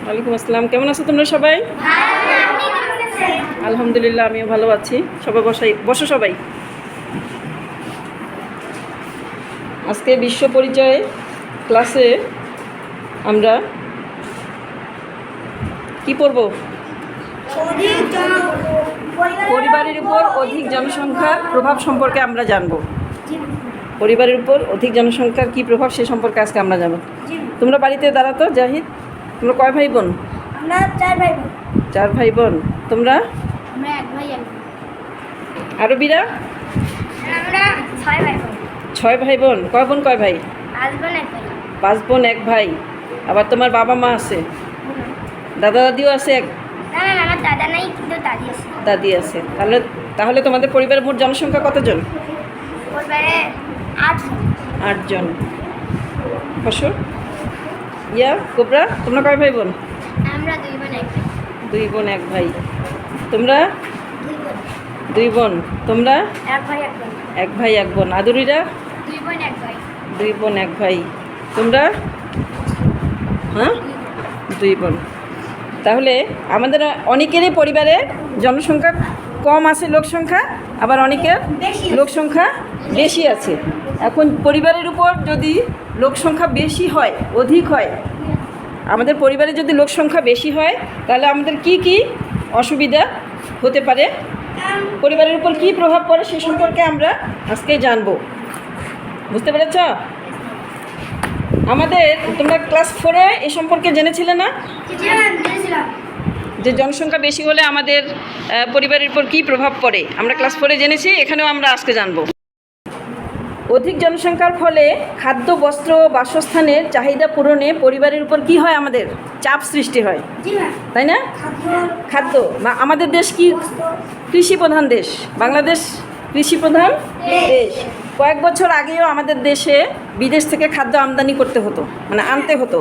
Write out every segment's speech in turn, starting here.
ওয়ালাইকুম আসসালাম। কেমন আছো তোমরা সবাই? আলহামদুলিল্লাহ, আমিও ভালো আছি। সবাই বসো সবাই। আজকে বিশ্ব পরিচয় ক্লাসে আমরা কি পড়ব? পরিবারের উপর অধিক জনসংখ্যার প্রভাব সম্পর্কে আমরা জানব। পরিবারের উপর অধিক জনসংখ্যার কি প্রভাব সে সম্পর্কে আজকে আমরা জানব। তোমরা বাড়িতে দাঁড়াতো। জাহিদ, তোমরা কয় ভাই বোন? আমরা 4 ভাই বোন। 4 ভাই বোন। তোমরা? আমরা 1 ভাই 1 বোন। আরবিরা? আমরা 6 ভাই বোন। 6 ভাই বোন। কয় বোন কয় ভাই? 5 বোন 1 ভাই। 5 বোন 1 ভাই। আবার তোমার বাবা মা আছে? দাদা দাদিও আছে? না না, আমার দাদা নাই, কিন্তু দাদি আছে। দাদি আছে। তাহলে তোমাদের পরিবারের মোট জনসংখ্যা কতজন? পরিবারে 8 জন। 8 জন। বসো। কোবরা, তোমরা কয় ভাই বোন? আমরা 2 বোন 1 ভাই। 2 বোন 1 ভাই। তোমরা? 2 বোন। 2 বোন। তোমরা? 1 ভাই 1 বোন। 1 ভাই 1 বোন। আদুরিরা? 2 বোন 1 ভাই। 2 বোন 1 ভাই। তোমরা? হ্যাঁ, 2 বোন। তাহলে আমাদের অনেকেরই পরিবারে জনসংখ্যা কম আছে, লোক সংখ্যা, আবার অনেকের লোক সংখ্যা বেশি আছে। এখন পরিবারের উপর যদি লোক সংখ্যা বেশি হয়, অধিক হয়, আমাদের পরিবারে যদি লোক সংখ্যা বেশি হয়, তাহলে আমাদের কি কি অসুবিধা হতে পারে, পরিবারের উপর কি প্রভাব পড়ে সে সম্পর্কে আমরা আজকে জানবো। বুঝতে পেরেছ? আমাদের তোমরা ক্লাস 4-এ এ সম্পর্কে জেনেছিলে না, যে জনসংখ্যা বেশি হলে আমাদের পরিবারের উপর কী প্রভাব পড়ে? আমরা ক্লাস 4-এ জেনেছি, এখানেও আমরা আজকে জানব। অধিক জনসংখ্যার ফলে খাদ্য, বস্ত্র, বাসস্থানের চাহিদা পূরণে পরিবারের উপর কি হয়? আমাদের চাপ সৃষ্টি হয়, তাই না? খাদ্য, আমাদের দেশ কি কৃষি প্রধান দেশ? বাংলাদেশ কৃষি প্রধান দেশ। কয়েক বছর আগেও আমাদের দেশে বিদেশ থেকে খাদ্য আমদানি করতে হতো, মানে আনতে হতো,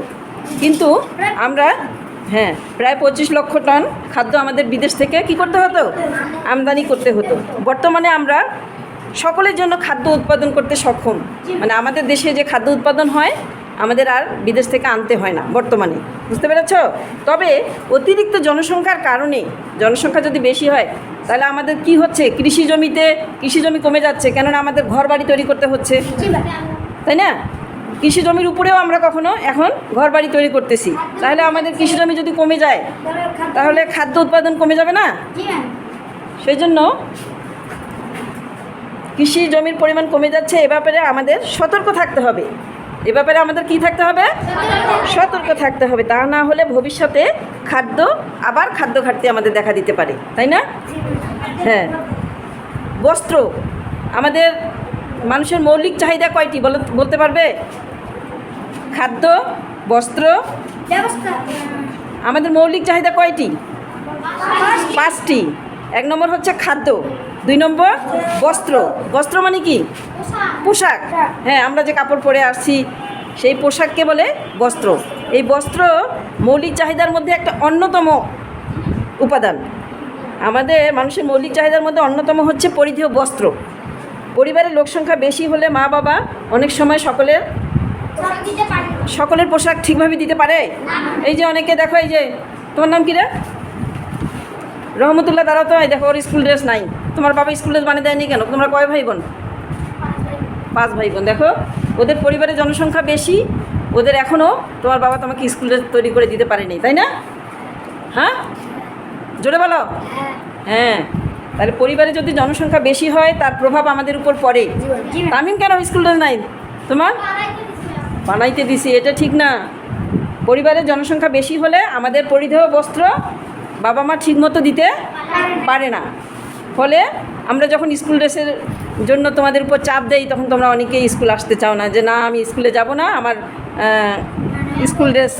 কিন্তু আমরা প্রায় 25 লক্ষ টন খাদ্য আমাদের বিদেশ থেকে কি করতে হতো? আমদানি করতে হতো। বর্তমানে আমরা সকলের জন্য খাদ্য উৎপাদন করতে সক্ষম, মানে আমাদের দেশে যে খাদ্য উৎপাদন হয় আমাদের আর বিদেশ থেকে আনতে হয় না বর্তমানে। বুঝতে পেরেছ? তবে অতিরিক্ত জনসংখ্যার কারণে, জনসংখ্যা যদি বেশি হয় তাহলে আমাদের কি হচ্ছে? কৃষি জমি কমে যাচ্ছে, কেননা আমাদের ঘর বাড়ি তৈরি করতে হচ্ছে, তাই না? কৃষি জমির উপরেও আমরা কখনো এখন ঘর বাড়ি তৈরি করতেছি। তাহলে আমাদের কৃষি জমি যদি কমে যায় তাহলে খাদ্য উৎপাদন কমে যাবে না? সেই জন্য কৃষি জমির পরিমাণ কমে যাচ্ছে, এ ব্যাপারে আমাদের সতর্ক থাকতে হবে। এ ব্যাপারে আমাদের কি থাকতে হবে? সতর্ক থাকতে হবে। তা না হলে ভবিষ্যতে খাদ্য ঘাটতি আমাদের দেখা দিতে পারে, তাই না? হ্যাঁ। বস্ত্র, আমাদের মানুষের মৌলিক চাহিদা কয়টি বলতে পারবে? খাদ্য, বস্ত্র, আমাদের মৌলিক চাহিদা কয়টি? 5টি। 1 নম্বর হচ্ছে খাদ্য, 2 নম্বর বস্ত্র। বস্ত্র মানে কি? পোশাক। হ্যাঁ, আমরা যে কাপড় পরে আসছি সেই পোশাককে বলে বস্ত্র। এই বস্ত্র মৌলিক চাহিদার মধ্যে একটা অন্যতম উপাদান। আমাদের মানুষের মৌলিক চাহিদার মধ্যে অন্যতম হচ্ছে পরিধেয় বস্ত্র। পরিবারের লোক সংখ্যা বেশি হলে মা বাবা অনেক সময় সকলের পোশাক ঠিকভাবে দিতে পারে। এই যে অনেকে দেখো, এই যে তোমার নাম কি রে? রহমতুল্লাহ, দাঁড়াও তো। দেখো, ওর স্কুল ড্রেস নাই। তোমার বাবা স্কুল ড্রেস বানিয়ে দেয়নি কেন? তোমরা কয় ভাই বোন? 5 ভাই বোন। দেখো, ওদের পরিবারের জনসংখ্যা বেশি, ওদের এখনও তোমার বাবা তোমাকে স্কুল ড্রেস তৈরি করে দিতে পারেনি, তাই না? হ্যাঁ, জোরে বলো। হ্যাঁ। তাহলে পরিবারে যদি জনসংখ্যা বেশি হয় তার প্রভাব আমাদের উপর পড়ে। তামিম কেন স্কুল ড্রেস নাই তোমার? বানাইতে দিছি, এটা ঠিক না। পরিবারের জনসংখ্যা বেশি হলে আমাদের পরিধেয় বস্ত্র বাবা মা ঠিকমতো দিতে পারে না। ফলে আমরা যখন স্কুল ড্রেসের জন্য তোমাদের উপর চাপ দেই, তখন তোমরা অনেকেই স্কুল আসতে চাও না, যে না আমি স্কুলে যাব না, আমার স্কুল ড্রেস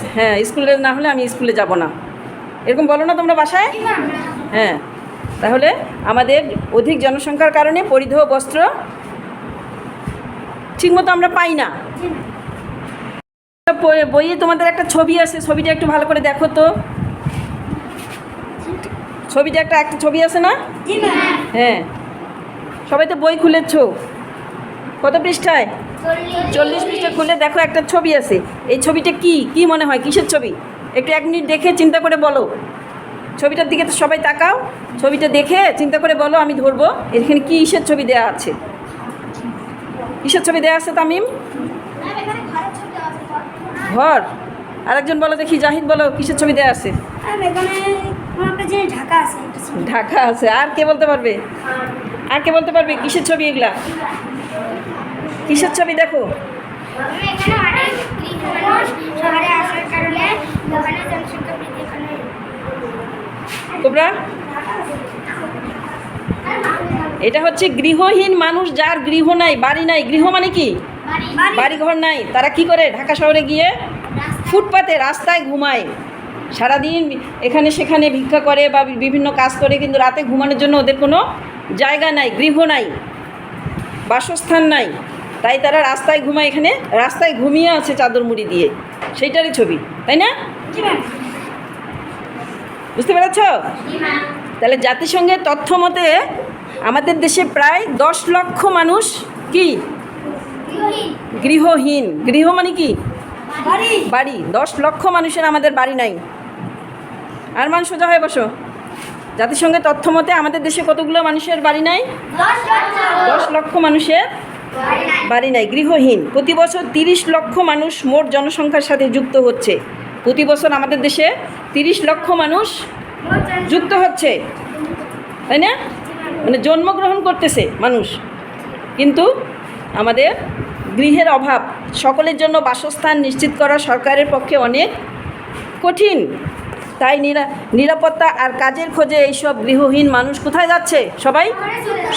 না হলে আমি স্কুলে যাব না, এরকম বলো না তোমরা বাসায়? হ্যাঁ। তাহলে আমাদের অধিক জনসংখ্যার কারণে পরিধেয় বস্ত্র ঠিকমতো আমরা পাই না। বইয়ে তোমাদের একটা ছবি আছে, ছবিটা একটু ভালো করে দেখো তো। ছবিটা একটা ছবি আছে না? হ্যাঁ, সবাই তো বই খুলেছ। কত পৃষ্ঠায়? 40 পৃষ্ঠা খুলে দেখো, একটা ছবি আছে। এই ছবিটা কি মনে হয়? কিসের ছবি? একটু 1 মিনিট দেখে চিন্তা করে বলো। ছবিটার দিকে তো সবাই তাকাও, ছবিটা দেখে চিন্তা করে বলো, আমি ধরবো এখানে কি কিসের ছবি দেওয়া আছে। কিসের ছবি দেওয়া আছে তামিম? ম্যাম এখানে ঘরের ছবি দেওয়া আছে। ঘর। আরেকজন বলো দেখি, জাহিদ বলো কিসের ছবি দেওয়া আছে? ম্যাম এখানে কোনো একটা জিনিস ঢাকা আছে। ঢাকা আছে। আর কে বলতে পারবে? আর কে বলতে পারবে কিসের ছবি এগুলা? কিসের ছবি দেখো? এখানে অনেক গৃহ মানুষ শহরে আসার কারণে দোকানে জনসংখ্যা বৃদ্ধির কারণে তোমরা এটা হচ্ছে গৃহহীন মানুষ, যার গৃহ নাই, বাড়ি নাই। গৃহ মানে কি? বাড়ি ঘর নাই। তারা কি করে? ঢাকা শহরে গিয়ে ফুটপাতে রাস্তায় ঘুমায়, সারাদিন এখানে সেখানে ভিক্ষা করে বা বিভিন্ন কাজ করে, কিন্তু রাতে ঘুমানোর জন্য ওদের কোনো জায়গা নাই, গৃহ নাই, বাসস্থান নাই, তাই তারা রাস্তায় ঘুমায়। এখানে রাস্তায় ঘুমিয়ে আছে চাদর মুড়ি দিয়ে, সেইটারই ছবি, তাই না? বুঝতে পেরেছ? তাহলে জাতিসংঘের তথ্য মতে আমাদের দেশে প্রায় 10 লক্ষ মানুষ কি গৃহহীন। গৃহ মানে কি? বাড়ি। 10 লক্ষ মানুষের আমাদের বাড়ি নাই। আর মানুষ সোজা হয়ে বসো। জাতিসংঘের তথ্য মতে আমাদের দেশে কতগুলো মানুষের বাড়ি নাই? 10 লক্ষ মানুষের বাড়ি নাই, গৃহহীন। প্রতি বছর 30 লক্ষ মানুষ মোট জনসংখ্যার সাথে যুক্ত হচ্ছে। প্রতি বছর আমাদের দেশে 30 লক্ষ মানুষ যুক্ত হচ্ছে, তাই না? মানে জন্মগ্রহণ করতেছে মানুষ, কিন্তু আমাদের গৃহের অভাব। সকলের জন্য বাসস্থান নিশ্চিত করা সরকারের পক্ষে অনেক কঠিন। তাই নিরাপত্তা আর কাজের খোঁজে এইসব গৃহহীন মানুষ কোথায় যাচ্ছে? সবাই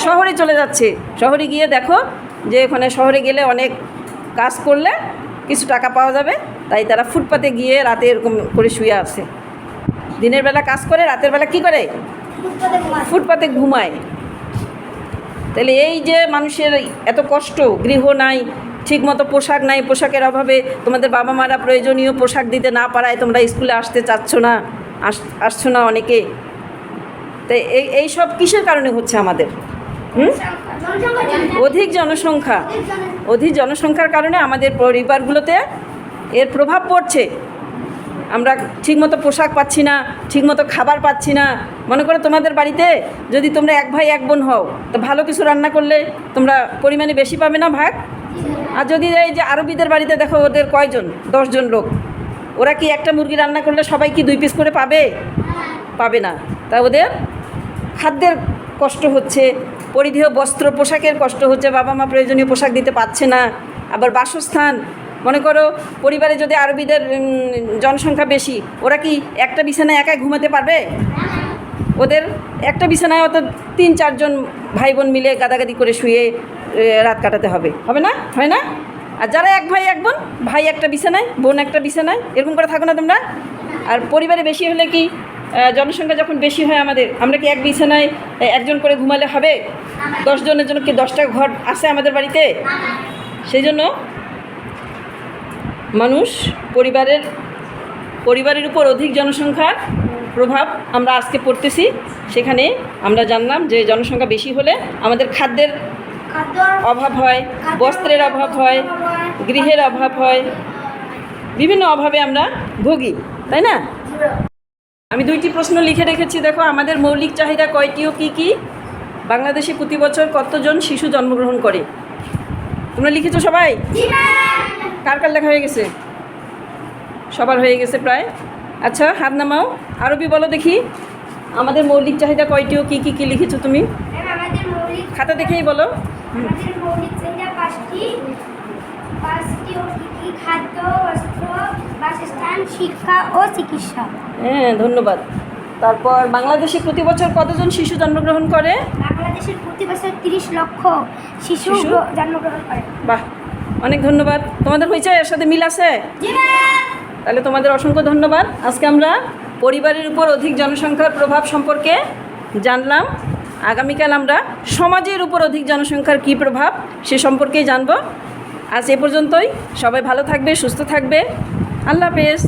শহরে চলে যাচ্ছে। শহরে গিয়ে দেখো যে ওখানে শহরে গেলে অনেক কাজ করলে কিছু টাকা পাওয়া যাবে, তাই তারা ফুটপাতে গিয়ে রাতে এরকম করে শুয়ে আছে। দিনের বেলা কাজ করে, রাতের বেলা কি করে? ফুটপাতে ঘুমায়। তাহলে এই যে মানুষের এত কষ্ট, গৃহ নাই, ঠিকমতো পোশাক নাই, পোশাকের অভাবে তোমাদের বাবা মারা প্রয়োজনীয় পোশাক দিতে না পারায় তোমরা স্কুলে আসতে চাচ্ছ না, আসছো না অনেকে। তাই এই সব কিসের কারণে হচ্ছে আমাদের? অধিক জনসংখ্যা। অধিক জনসংখ্যার কারণে আমাদের পরিবারগুলোতে এর প্রভাব পড়ছে। আমরা ঠিকমতো পোশাক পাচ্ছি না, ঠিকমতো খাবার পাচ্ছি না। মনে করো তোমাদের বাড়িতে যদি তোমরা 1 ভাই 1 বোন হও, তো ভালো কিছু রান্না করলে তোমরা পরিমাণে বেশি পাবে না ভাগ? আর যদি এই যে আরবিদের বাড়িতে দেখো, ওদের কয়জন? 10 জন লোক। ওরা কি একটা মুরগি রান্না করলে সবাই কি 2 পিস করে পাবে? পাবে না। তা ওদের খাদ্যের কষ্ট হচ্ছে, পরিধেয় বস্ত্র পোশাকের কষ্ট হচ্ছে, বাবা মা প্রয়োজনীয় পোশাক দিতে পারছে না। আবার বাসস্থান, মনে করো পরিবারে যদি আরবিদের জনসংখ্যা বেশি, ওরা কি একটা বিছানায় একাই ঘুমাতে পারবে? ওদের একটা বিছানায় অত 3-4 জন ভাই বোন মিলে গাদাগাদি করে শুয়ে রাত কাটাতে হবে, হবে না? হয় না? আর যারা 1 ভাই 1 বোন, ভাই একটা বিছানায়, বোন একটা বিছানায়, এরকম করে থাকো না তোমরা? আর পরিবারে বেশি হলে কি, জনসংখ্যা যখন বেশি হয় আমাদের, আমরা কি এক বিছানায় 1 জন করে ঘুমালে হবে? 10 জনের জন্য কি 10টা ঘর আছে আমাদের বাড়িতে? সেই জন্য মানুষ পরিবারের উপর অধিক জনসংখ্যার প্রভাব আমরা আজকে পড়তেছি। সেখানে আমরা জানলাম যে জনসংখ্যা বেশি হলে আমাদের খাদ্যের অভাব হয়, বস্ত্রের অভাব হয়, গৃহের অভাব হয়, বিভিন্ন অভাবে আমরা ভুগি, তাই না? আমি 2টি প্রশ্ন লিখে রেখেছি, দেখো। আমাদের মৌলিক চাহিদা কয়টি ও কী কী? বাংলাদেশে প্রতি বছর কতজন শিশু জন্মগ্রহণ করে? তোমরা লিখেছো সবাই? কার কার লেখা হয়ে গেছে? সবার হয়ে গেছে প্রায়। আচ্ছা, হাত নামাও। আরবি বলো দেখি, আমাদের মৌলিক চাহিদা কয়টি ও কী কী কী লিখেছো তুমি? খাতা দেখেই বলো। আমাদের মৌলিক চাহিদা 5টি ও কি? খাদ্য, বস্ত্র, বাসস্থান, শিক্ষা ও চিকিৎসা। হ্যাঁ, ধন্যবাদ। তারপর বাংলাদেশে প্রতি বছর কতজন শিশু জন্মগ্রহণ করে? বাংলাদেশের প্রতি বছর 30 লক্ষ শিশু জন্মগ্রহণ করে। বাহ, অনেক ধন্যবাদ। তোমাদের হয়েছে? এর সাথে মিল আছে? তাহলে তোমাদের অসংখ্য ধন্যবাদ। আজকে আমরা পরিবারের উপর অধিক জনসংখ্যার প্রভাব সম্পর্কে জানলাম। আগামীকাল আমরা সমাজের উপর অধিক জনসংখ্যার কী প্রভাব সে সম্পর্কেই জানব। আজ এ পর্যন্তই। সবাই ভালো থাকবে, সুস্থ থাকবে। আল্লাহ হাফেজ।